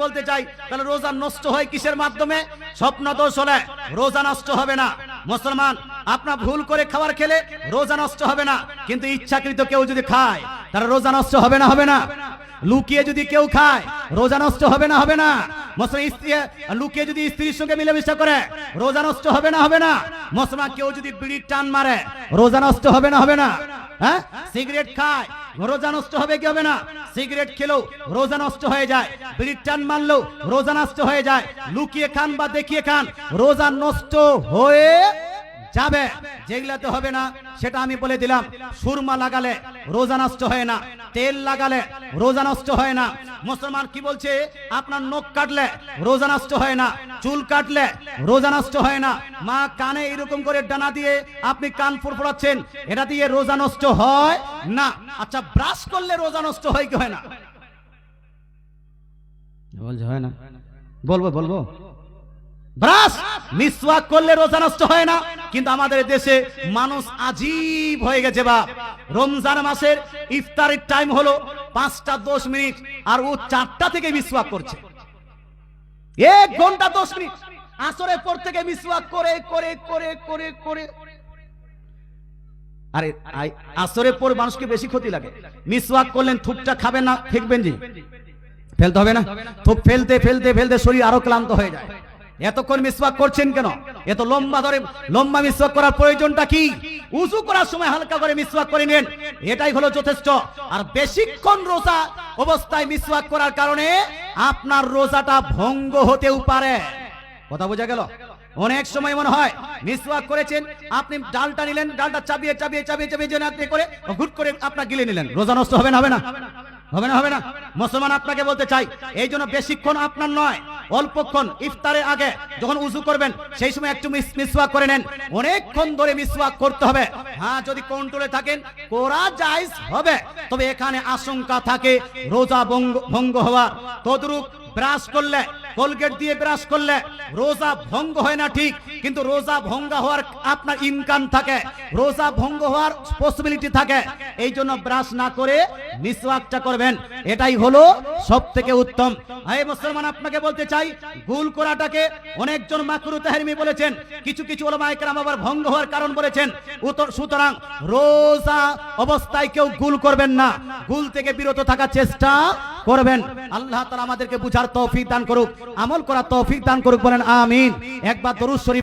বলতে চাই তাহলে রোজা নষ্ট হয় কিসের মাধ্যমে? স্বপ্ন দোষ হলে রোজা নষ্ট হবে না। মুসলমান, আপনার ভুল করে খাবার খেলে রোজা নষ্ট হবে না, কিন্তু ইচ্ছাকৃত কেউ যদি খায় তাহলে রোজা নষ্ট হবে না? হবে না? লুকিয়ে যদি কেউ খায় রোজা নষ্ট হবে না? হবে না? মুসলমান, স্ত্রী লুকিয়ে যদি স্ত্রীর সঙ্গে মিলেমিশা করে রোজা নষ্ট হবে না? হবে না? মুসলমান, কেউ যদি বিড়ির টান মারে রোজা নষ্ট হবে না? হবে না? হ্যাঁ, সিগারেট খায় রোজা নষ্ট হবে কি হবে না? সিগারেট খেলেও রোজা নষ্ট হয়ে যায়, বিড়ির টান মারলেও রোজা নষ্ট হয়ে যায়। লুকিয়ে খান বা দেখিয়ে খান রোজা নষ্ট হয়ে যাবে। যেগুলাতে হবে না সেটা আমি বলে দিলাম। সুরমা লাগালে রোজা নষ্ট হয় না, তেল লাগালে রোজা নষ্ট হয় না। মুসলমান কি বলছে? আপনার নখ কাটলে রোজা নষ্ট হয় না, চুল কাটলে রোজা নষ্ট হয় না। মা কানে এরকম করে ডানা দিয়ে আপনি কান ফুরফুরাচ্ছেন, এটা দিয়ে রোজা নষ্ট হয় না। আচ্ছা, ব্রাশ করলে রোজা নষ্ট হয় কি হয় না? বলছে হয় না। বলবো ব্রাশ মিসওয়াক করলে রোজা নষ্ট হয় না, কিন্তু আমাদের দেশে মানুষ আজীব হয়ে গেছে। বাপ, রমজান মাসের ইফতারের টাইম হলো 5টা 10 মিনিট আর ও 4টা থেকে মিসওয়াক করছে। 1 ঘন্টা 10 মিনিট আসরের পর থেকে মিসওয়াক করে করে করে করে করে। আরে আসরের পর মানুষকে বেশি ক্ষতি লাগে। মিসওয়াক করলেন, থুকটা খাবেন না, ফেকবেন জি, ফেলতে হবে না? থুক ফেলতে ফেলতে ফেলতে শরীর আরো ক্লান্ত হয়ে যায়। এতক্ষণ মিসওয়াক করছেন কেন? এত লম্বা মিসওয়াক করার প্রয়োজনটা কি? উযু করার সময় হালকা করে মিসওয়াক করে নেন, এটাই হলো যথেষ্ট। আর বেশিক্ষণ রোজা অবস্থায় মিসওয়াক করার কারণে আপনার রোজাটা ভঙ্গ হতেও পারে। কথা বোঝা গেল? অনেক সময় মনে হয় মিসওয়াক করেছেন, আপনি ডালটা নিলেন, ডালটা চাবিয়ে চাবিয়ে চাবিয়ে চাবিয়ে যেন আপনি করে হুট করে আপনার গিলে নিলেন, রোজা নষ্ট হবে না? হবে না? হবে না? হবে না? মুসলমান, আপনাকে বলতে চাই এই জন্য বেশিক্ষণ আপনার নয়, অল্পক্ষণ ইফতারের আগে যখন উযু করবেন সেই সময় একটু মিসওয়াক করে নেন। অনেকক্ষণ ধরে মিসওয়াক করতে হবে। হ্যাঁ, যদি কন্ট্রোলে থাকেন করা জায়েজ হবে, তবে এখানে আশঙ্কা থাকে রোজা ভঙ্গ হওয়া। তদ্রূপ ব্রাশ করলে, কোলগেট দিয়ে ব্রাশ করলে রোজা ভঙ্গ হয় না ঠিক, কিন্তু রোজা ভঙ্গ হওয়ার আপনার ইমকান থাকে, রোজা ভঙ্গ হওয়ার পসিবিলিটি থাকে। এই জন্য ব্রাশ না করে মিসওয়াকটা করবেন, এটাই হলো সবথেকে উত্তম। এই মুসলমান, আপনাকে বলতে চাই গুল করাটাকে অনেকজন মাকরুহ তাহরিমি বলেছেন, কিছু কিছু উলামায়ে কেরাম আবার ভঙ্গ হওয়ার কারণ বলেছেন। সুতরাং রোজা অবস্থায় কেউ গুল করবেন না, গুল থেকে বিরত থাকার চেষ্টা করবেন। আল্লাহ তাআলা আমাদেরকে বুঝার তৌফিক দান করুক, আমল করার তৌফিক দান করুক, বলেন আমিন। একবার দরুদ শরীফ